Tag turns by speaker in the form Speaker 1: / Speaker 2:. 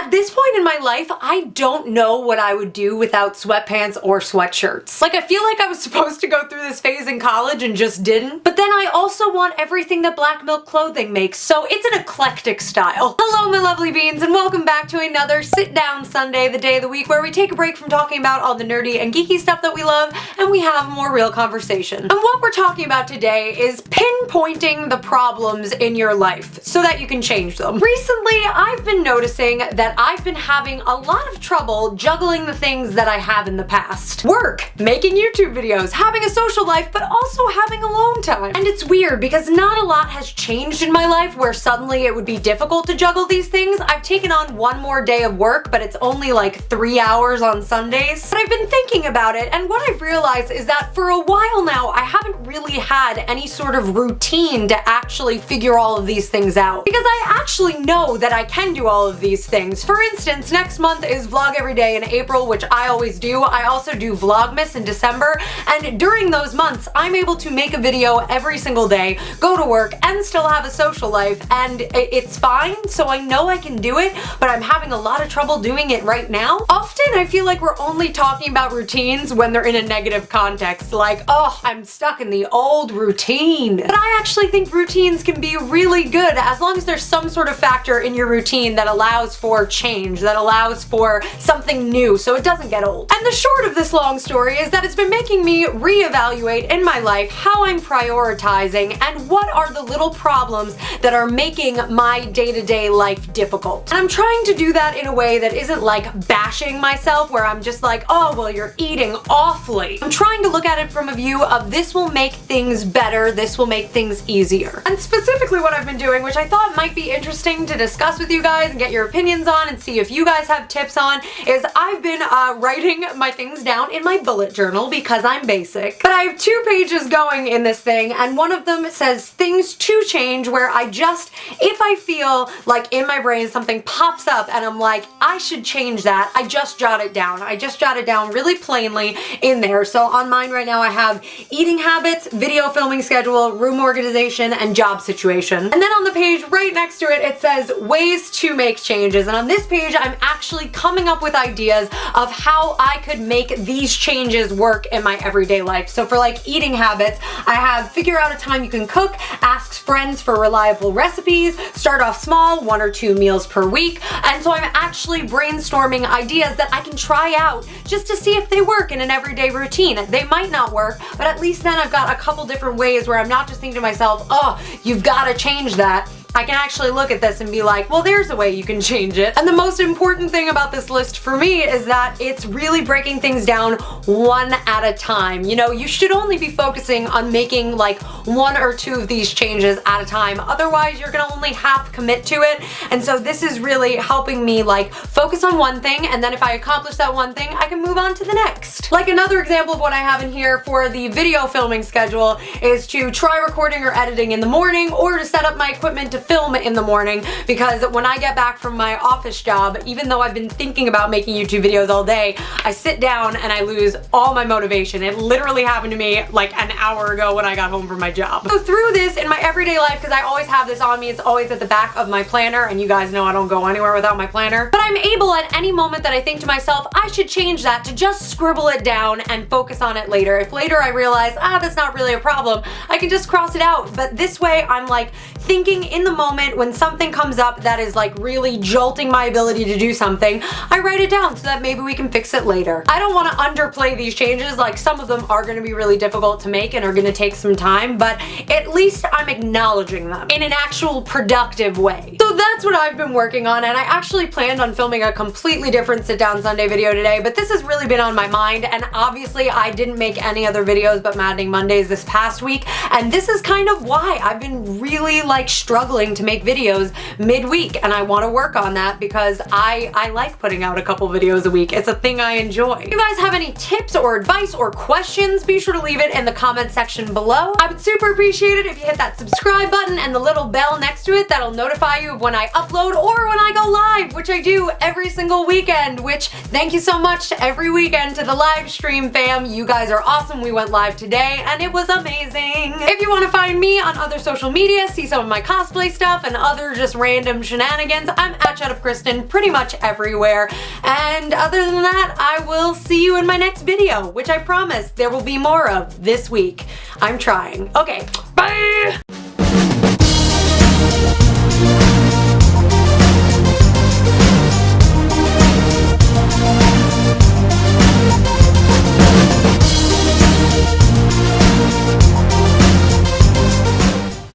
Speaker 1: At this point in my life, I don't know what I would do without sweatpants or sweatshirts. Like, I feel like I was supposed to go through this phase in college and just didn't. But then I also want everything that Black Milk Clothing makes, so it's an eclectic style. Hello, my lovely beans, and welcome back to another Sit Down Sunday, the day of the week where we take a break from talking about all the nerdy and geeky stuff that we love, and we have more real conversation. And what we're talking about today is pinpointing the problems in your life so that you can change them. Recently, I've been noticing that I've been having a lot of trouble juggling the things that I have in the past. Work, making YouTube videos, having a social life, but also having alone time. And it's weird because not a lot has changed in my life where suddenly it would be difficult to juggle these things. I've taken on one more day of work, but it's only like 3 hours on Sundays. But I've been thinking about it, and what I've realized is that for a while now, I haven't really had any sort of routine to actually figure all of these things out. Because I actually know that I can do all of these things. For instance, next month is Vlog Every Day in April, which I always do. I also do Vlogmas in December, and during those months, I'm able to make a video every single day, go to work, and still have a social life, and it's fine, so I know I can do it, but I'm having a lot of trouble doing it right now. Often, I feel like we're only talking about routines when they're in a negative context, like, oh, I'm stuck in the old routine. But I actually think routines can be really good as long as there's some sort of factor in your routine that allows for change, that allows for something new so it doesn't get old. And the short of this long story is that it's been making me reevaluate in my life how I'm prioritizing and what are the little problems that are making my day-to-day life difficult. And I'm trying to do that in a way that isn't like bashing myself where I'm just like, oh, well, you're eating awfully. I'm trying to look at it from a view of this will make things better, this will make things easier. And specifically what I've been doing, which I thought might be interesting to discuss with you guys and get your opinions on and see if you guys have tips on, is I've been writing my things down in my bullet journal because I'm basic. But I have 2 pages going in this thing, and one of them says things to change, where I just, if I feel like in my brain something pops up and I'm like, I should change that, I just jot it down. I just jot it down really plainly in there. So on mine right now I have eating habits, video filming schedule, room organization, and job situation. And then on the page right next to it, it says ways to make changes. And on this page, I'm actually coming up with ideas of how I could make these changes work in my everyday life. So for like eating habits, I have figure out a time you can cook, ask friends for reliable recipes, start off small, 1 or 2 meals per week. And so I'm actually brainstorming ideas that I can try out just to see if they work in an everyday routine. They might not work, but at least then I've got a couple different ways where I'm not just thinking to myself, oh, you've got to change that. I can actually look at this and be like, well, there's a way you can change it. And the most important thing about this list for me is that it's really breaking things down one at a time. You know, you should only be focusing on making like 1 or 2 of these changes at a time. Otherwise, you're gonna only half commit to it. And so this is really helping me like focus on one thing, and then if I accomplish that one thing, I can move on to the next. Like another example of what I have in here for the video filming schedule is to try recording or editing in the morning, or to set up my equipment to film in the morning, because when I get back from my office job, even though I've been thinking about making YouTube videos all day, I sit down and I lose all my motivation. It literally happened to me like an hour ago when I got home from my job. So through this in my everyday life, because I always have this on me, it's always at the back of my planner, and you guys know I don't go anywhere without my planner, but I'm able at any moment that I think to myself, I should change that, to just scribble it down and focus on it later. If later I realize, that's not really a problem, I can just cross it out. But this way I'm like thinking in the moment when something comes up that is like really jolting my ability to do something, I write it down so that maybe we can fix it later. I don't want to underplay these changes, like some of them are going to be really difficult to make and are going to take some time, but at least I'm acknowledging them in an actual productive way. So that's what I've been working on, and I actually planned on filming a completely different Sit Down Sunday video today, but this has really been on my mind, and obviously I didn't make any other videos but Maddening Mondays this past week, and this is kind of why I've been really like struggling to make videos midweek, and I want to work on that because I like putting out a couple videos a week. It's a thing I enjoy. If you guys have any tips or advice or questions, be sure to leave it in the comment section below. I would super appreciate it if you hit that subscribe button and the little bell next to it that'll notify you of when I upload or when I go live, which I do every single weekend, which thank you so much to every weekend to the live stream fam. You guys are awesome. We went live today and it was amazing. If you want to find me on other social media, see some of my cosplay stuff and other just random shenanigans, I'm at Shut Up Kristen pretty much everywhere. And other than that, I will see you in my next video, which I promise there will be more of this week. I'm trying. Okay, bye!